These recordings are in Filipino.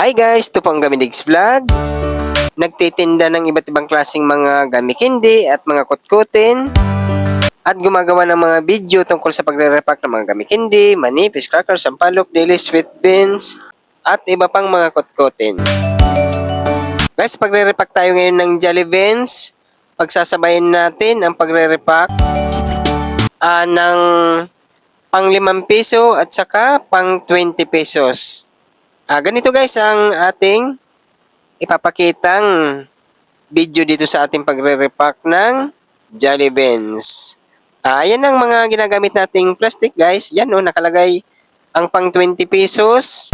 Hi guys, ito po ang Gamidigs Vlog. Nagtitinda ng iba't ibang klaseng mga gummy candy at mga kutkutin at gumagawa ng mga video tungkol sa pagre-repack ng mga gummy candy, manipis, crackers, sampalok, deli, sweet beans at iba pang mga kutkutin. Guys, pagre-repack tayo ngayon ng Jolly Beans. Pagsasabayin natin ang pagre-repack ng pang 5 piso at saka pang 20 pesos. Ganito guys ang ating ipapakitang video dito sa ating pagre-repack ng Jolly Beans. Ayan ang mga ginagamit nating plastic guys. Yan nakalagay ang pang 20 pesos.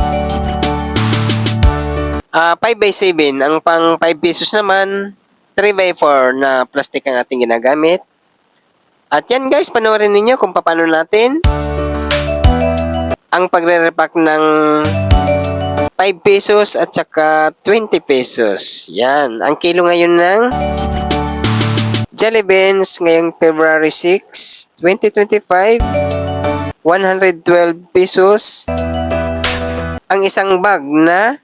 5x7. Ang pang 5 pesos naman, 3x4 na plastic ang ating ginagamit. At yan guys, panoorin ninyo kung paano natin ang pagre-repack ng 5 pesos at saka 20 pesos. Yan. Ang kilo ngayon ng Jolly Beans ngayong February 6, 2025, 112 pesos. Ang isang bag na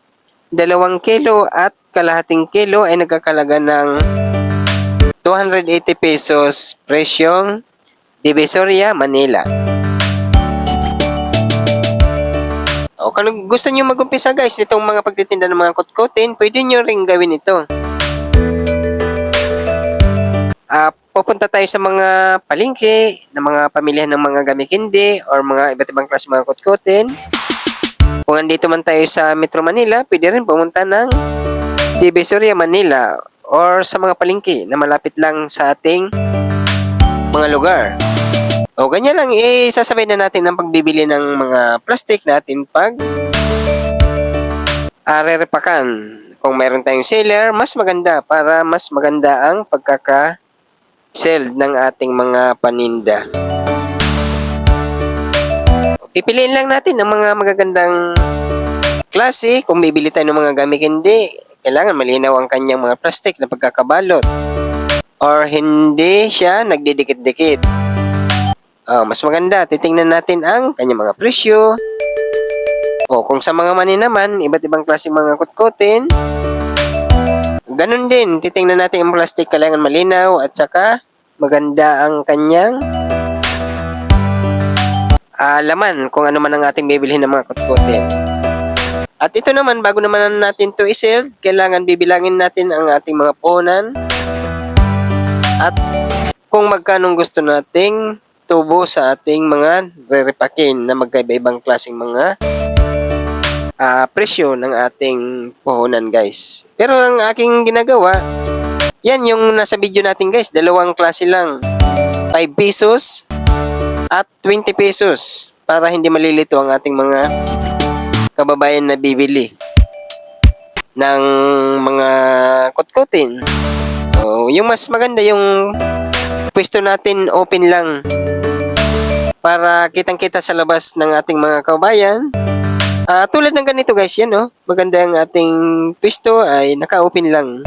2 kilo at kalahating kilo ay nagkakalaga ng 280 pesos presyong Divisoria, Manila. Kung gusto nyo mag-umpisa guys nitong mga pagtitinda ng mga kutkutin, pwede nyo ring gawin ito. Pupunta tayo sa mga palengke ng mga pamilihan ng mga gummy candy or mga iba't ibang klase mga kutkutin. Kung andito man tayo sa Metro Manila, pwede rin pumunta ng Divisoria, Manila or sa mga palengke na malapit lang sa ating mga lugar. Ganyan lang, sasabay na natin ang pagbibili ng mga plastic natin pag re-repakan. Kung mayroon tayong seller, mas maganda para mas maganda ang pagkaka-sell ng ating mga paninda. Pipiliin lang natin ang mga magagandang klase. Kung bibili tayo ng mga gummy candy, kailangan malinaw ang kanyang mga plastic na pagkakabalot or hindi siya nagdidikit-dikit. Mas maganda, titingnan natin ang kanyang mga presyo. Kung sa mga mani naman, iba't ibang klase mga kutkutin, ganun din, titingnan natin ang plastic, kailangan malinaw at saka maganda ang kanyang laman kung ano man ang ating bibilhin ng mga kutkutin. At ito naman, bago naman natin to i-sell, kailangan bibilangin natin ang ating mga puhunan at kung magkanong gusto nating tubo sa ating mga re-repakin na magkaiba-ibang klaseng mga presyo ng ating puhunan guys. Pero ang aking ginagawa, yan yung nasa video natin guys, dalawang klase lang, 5 pesos at 20 pesos para hindi malilito ang ating mga kababayan na bibili ng mga kutkutin. Yung mas maganda yung pwesto natin open lang para kitang-kita sa labas ng ating mga kababayan. Tulad ng ganito guys, yan maganda ang ating pwesto ay naka-open lang.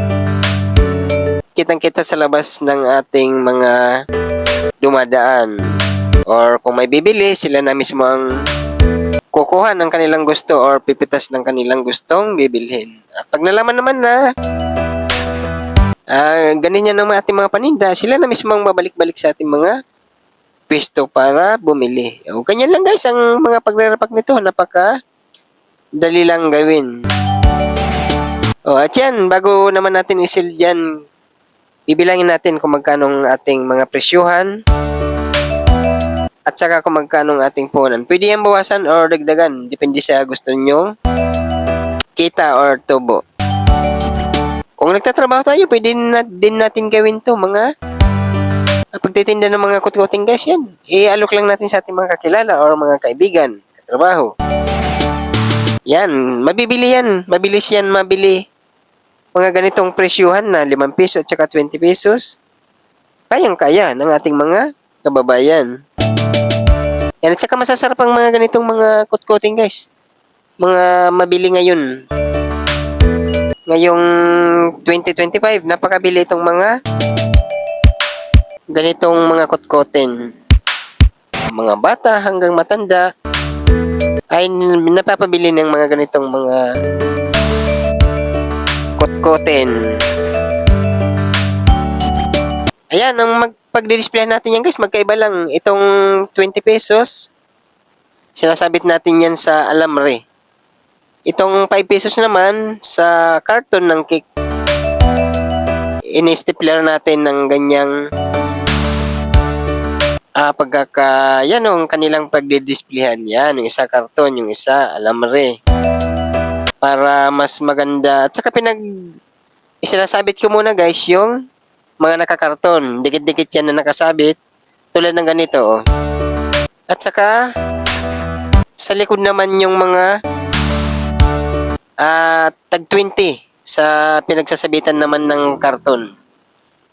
Kitang-kita sa labas ng ating mga dumadaan. Or kung may bibili, sila na mismo ang kukuha ng kanilang gusto or pipitas ng kanilang gustong bibilhin. At pag nalaman naman na ganyan ang ating mga paninda, sila na mismo ang babalik-balik sa ating mga pwesto para bumili. Ganyan lang guys ang mga pagre-repack nito. Napaka dali lang gawin. At yan, bago naman natin i-sell dyan, bibilangin natin kung magkano ang ating mga presyuhan at saka kung magkano ang ating puhunan. Pwede yan bawasan or dagdagan. Depende sa gusto nyo kita or tubo. Kung nagtatrabaho tayo, pwede din natin gawin to mga pagtitinda ng mga kutkuting guys. Yan, i-alok lang natin sa ating mga kakilala or mga kaibigan, katrabaho. Yan, mabibili yan. Mabilis yan mabili. Mga ganitong presyuhan na 5 peso at saka 20 pesos. Kayang-kaya ng ating mga kababayan. Yan, at saka masasarap ang mga ganitong mga kutkuting guys. Mga mabili ngayon. Ngayong 2025, napakabili itong mga ganitong mga kutkutin. Mga bata hanggang matanda ay napapabili ng mga ganitong mga kutkutin. Ayan, ang pagdi-display natin yan guys, magkaiba lang. Itong 20 pesos, sinasabit natin yan sa alamre. Itong 5 pesos naman sa karton ng cake. Ini-stapler natin ng ganyang yan ang kanilang pagdidisplayhan. Yan, yung isa karton, yung isa alamre. Para mas maganda. At saka isinasabit ko muna guys yung mga nakakarton. Dikit-dikit yan na nakasabit. Tulad ng ganito. Oh. At saka sa likod naman yung mga tag 20 sa pinagsasabitan naman ng karton.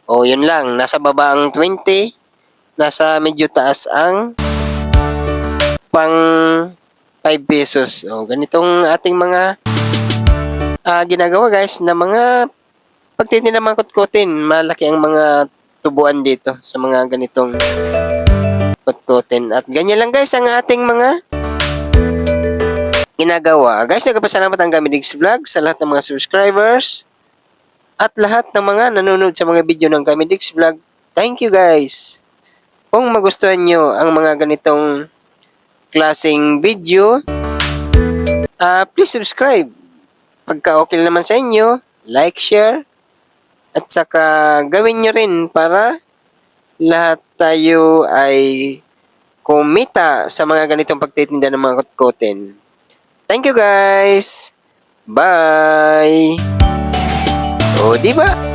O yun lang. Nasa baba ang 20. Nasa medyo taas ang pang 5 pesos. O, ganitong ating mga ginagawa guys na mga pagtitinda mga kutkutin. Malaki ang mga tubuan dito sa mga ganitong kutkutin. At ganyan lang guys ang ating mga ginagawa. Guys, nagpapasalamat ang Kamidigs Vlog sa lahat ng mga subscribers at lahat ng mga nanonood sa mga video ng Kamidigs Vlog. Thank you guys! Kung magustuhan nyo ang mga ganitong klaseng video, please subscribe. Pagka okay naman sa inyo, like, share, at saka gawin nyo rin para lahat tayo ay kumita sa mga ganitong pagtitinda ng mga kutkutin. Thank you guys! Bye! O, diba?